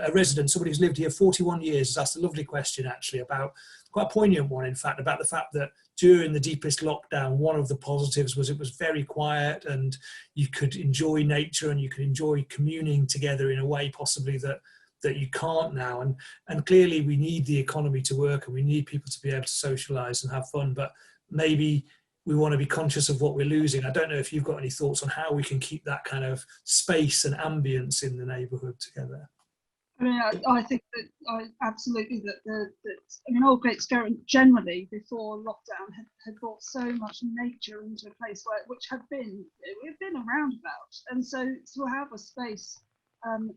a resident, somebody who's lived here 41 years, has asked a lovely question actually about, quite a poignant one in fact, about the fact that during the deepest lockdown, one of the positives was it was very quiet and you could enjoy nature and you could enjoy communing together in a way possibly that you can't now. And clearly we need the economy to work and we need people to be able to socialise and have fun, but maybe we want to be conscious of what we're losing. I don't know if you've got any thoughts on how we can keep that kind of space and ambience in the neighbourhood together. I mean, I think that absolutely that Aldgate Square generally before lockdown had brought so much nature into a place which we've been around about, and so to have a space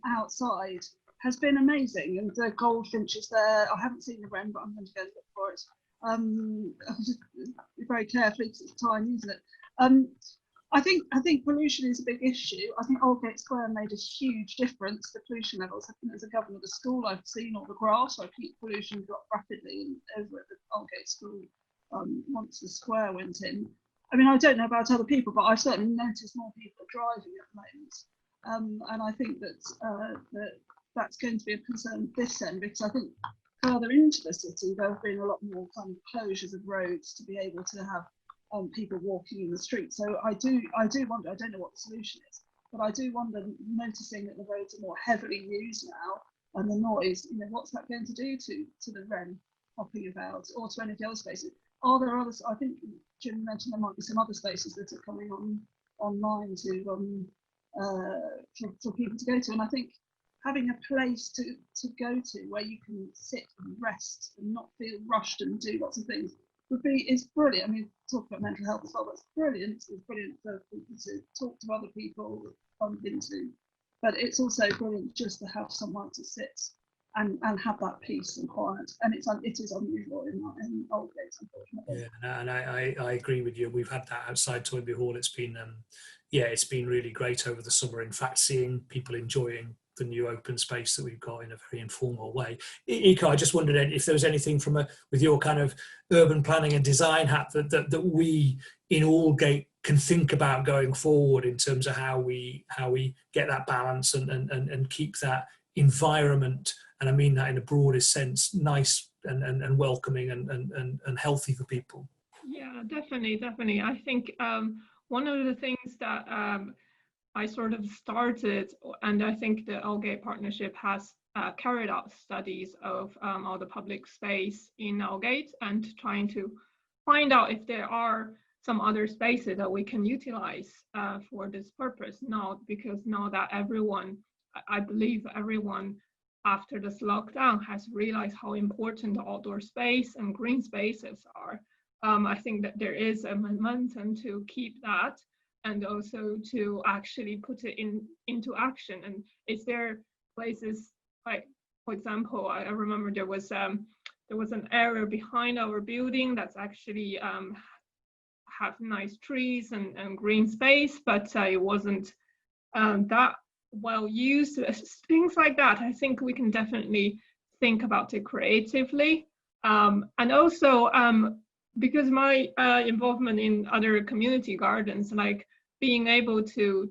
outside has been amazing. And the goldfinches there, I haven't seen the wren, but I'm going to go look for it. Just very carefully because it's tiny, isn't it? I think pollution is a big issue. I think Aldgate Square made a huge difference to pollution levels. I think as a governor of the school, I've seen all the grass. I think pollution dropped rapidly over at the Aldgate School once the square went in. I mean, I don't know about other people, but I've certainly noticed more people driving at the moment. And I think that's going to be a concern this end, because I think further into the city, there have been a lot more kind of closures of roads to be able to have people walking in the street. So I do wonder, I don't know what the solution is, but I do wonder, noticing that the roads are more heavily used now and the noise, what's that going to do to the wren hopping about or to any of the other spaces? Are there others? I think Jim mentioned there might be some other spaces that are coming online for people to go to, and I think having a place to go to where you can sit and rest and not feel rushed and do lots of things is brilliant. I mean, talk about mental health as well, that's brilliant. It's brilliant for people to talk to other people, bump into, but it's also brilliant just to have somewhere to sit and have that peace and quiet. And it is unusual in Aldgate, unfortunately. Yeah, and I agree with you. We've had that outside Toynbee Hall. It's been it's been really great over the summer. In fact, seeing people enjoying the new open space that we've got in a very informal way. Ika, I just wondered if there was anything with your kind of urban planning and design hat that we in Aldgate can think about going forward in terms of how we get that balance and keep that environment, and I mean that in the broadest sense, nice and welcoming and healthy for people. Yeah, definitely. I think one of the things that I sort of started, and I think the Aldgate Partnership has carried out studies of all the public space in Aldgate and trying to find out if there are some other spaces that we can utilize for this purpose now, because now that I believe everyone after this lockdown has realized how important the outdoor space and green spaces are. I think that there is a momentum to keep that, and also to actually put it into action. And is there places like, for example, I remember there was an area behind our building that's actually have nice trees and green space, but it wasn't that well used. Things like that, I think we can definitely think about it creatively. And also, because my involvement in other community gardens, like being able to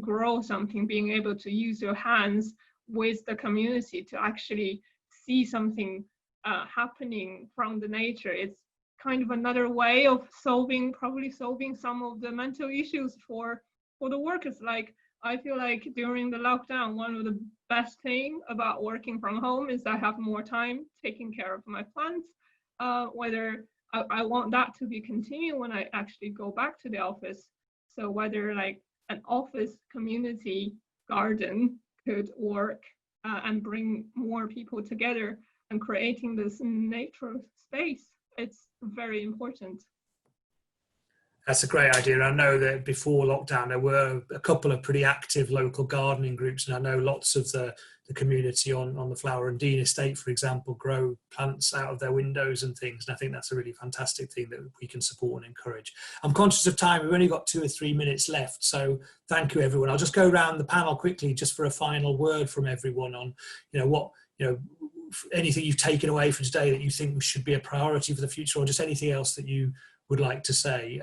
grow something, being able to use your hands with the community to actually see something happening from the nature, it's kind of another way of probably solving some of the mental issues for the workers. Like, I feel like during the lockdown, one of the best thing about working from home is I have more time taking care of my plants. Whether I want that to be continued when I actually go back to the office. So whether like an office community garden could work and bring more people together and creating this natural space, it's very important. That's a great idea. I know that before lockdown there were a couple of pretty active local gardening groups, and I know lots of the community on the Flower and Dean estate, for example, grow plants out of their windows and things, and I think that's a really fantastic thing that we can support and encourage. I'm conscious of time. We've only got 2 or 3 minutes left, so thank you everyone. I'll just go around the panel quickly just for a final word from everyone on anything you've taken away from today that you think should be a priority for the future, or just anything else that you would like to say.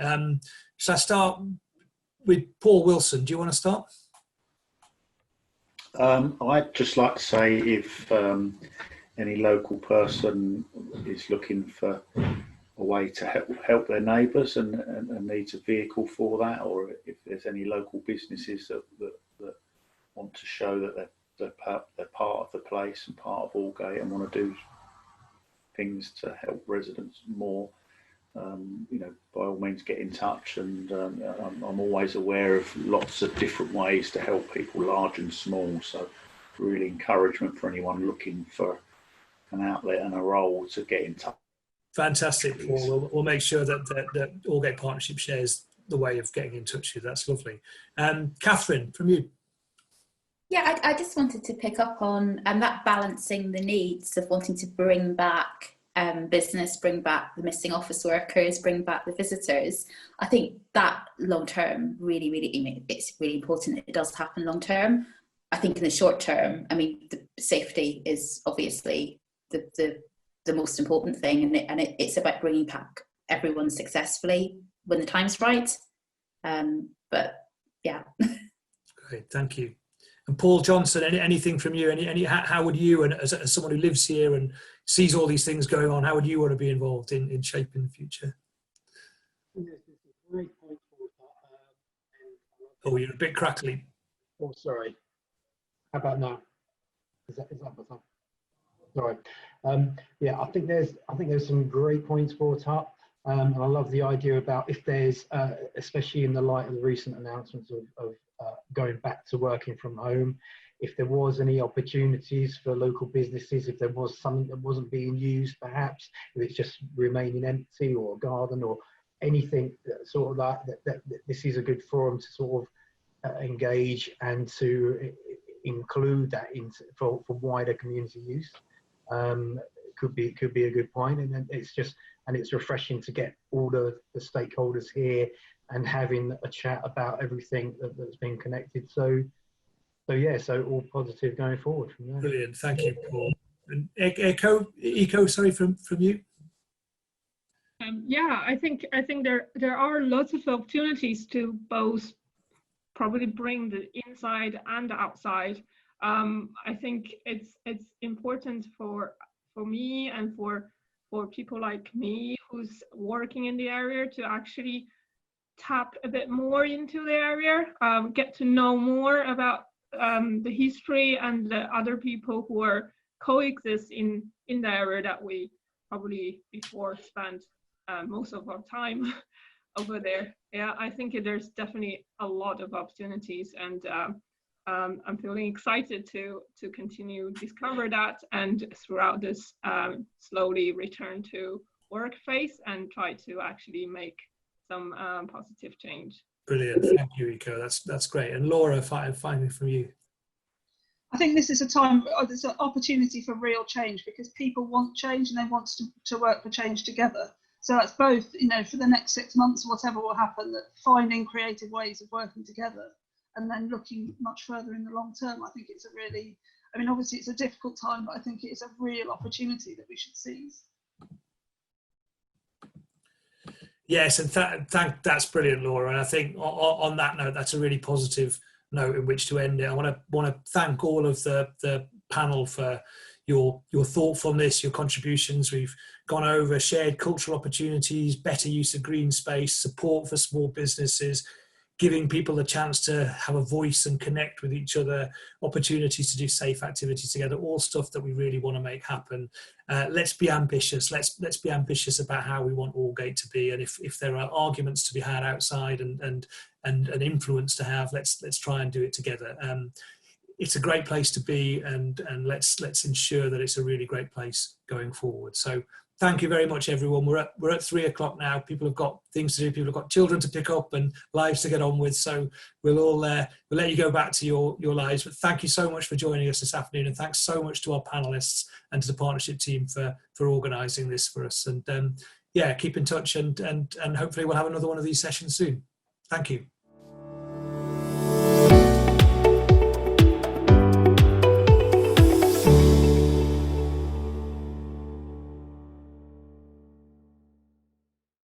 Shall I start with Paul Wilson? Do you want to start? I'd just like to say if any local person is looking for a way to help their neighbours and needs a vehicle for that, or if there's any local businesses that want to show that they're part of the place and part of Aldgate and want to do things to help residents more, by all means get in touch, and I'm always aware of lots of different ways to help people, large and small, so really encouragement for anyone looking for an outlet and a role to get in touch. Fantastic, Paul. We'll make sure that Aldgate Partnership shares the way of getting in touch with you. That's lovely. Catherine, from you. Yeah, I just wanted to pick up on that balancing the needs of wanting to bring back business, bring back the missing office workers, bring back the visitors. I think that long term really, it's really important. It does happen long term. I think in the short term, the safety is obviously the most important thing, and it's about bringing back everyone successfully when the time's right. But yeah. Great, thank you. And Paul Johnson, anything from you? How would you, and as someone who lives here and sees all these things going on, how would you want to be involved in shaping the future? Oh, you're a bit crackly. Oh, sorry. How about now? Is that better? Sorry. Yeah, I think there's some great points brought up, and I love the idea about if there's, especially in the light of the recent announcements of going back to working from home, if there was any opportunities for local businesses, if there was something that wasn't being used, perhaps if it's just remaining empty, or a garden or anything sort of that this is a good forum to sort of engage and to include that for wider community use. Could be a good point, and then it's refreshing to get all the stakeholders here and having a chat about everything that's been connected. So all positive going forward from there. Brilliant, thank you, Paul. And Eco, sorry, from you. Yeah, I think there are lots of opportunities to both probably bring the inside and the outside. I think it's important for me and for people like me who's working in the area to actually tap a bit more into the area, get to know more about the history and the other people who are coexist in the area that we probably before spent most of our time over there. Yeah, I think there's definitely a lot of opportunities, and I'm feeling excited to continue discover that, and throughout this slowly return to work phase and try to actually make some positive change. Brilliant, thank you, Eco. That's great. And Laura, finally from you. I think this is a time, there's an opportunity for real change, because people want change and they want to work for change together. So that's both, for the next 6 months, whatever will happen, that finding creative ways of working together, and then looking much further in the long term. I think it's a really, obviously it's a difficult time, but I think it's a real opportunity that we should seize. Yes, and that's brilliant, Laura. And I think on that note, that's a really positive note in which to end it. I want to thank all of the panel for your thoughtfulness, your contributions. We've gone over shared cultural opportunities, better use of green space, support for small businesses, giving people the chance to have a voice and connect with each other, opportunities to do safe activities together, all stuff that we really want to make happen. Let's be ambitious. Let's be ambitious about how we want Aldgate to be, and if there are arguments to be had outside and an influence to have, let's try and do it together. It's a great place to be, and let's ensure that it's a really great place going forward. So thank you very much, everyone. We're at 3 o'clock now. People have got things to do. People have got children to pick up and lives to get on with. So we'll let you go back to your lives. But thank you so much for joining us this afternoon, and thanks so much to our panelists and to the partnership team for organising this for us. And yeah, keep in touch, and hopefully we'll have another one of these sessions soon. Thank you.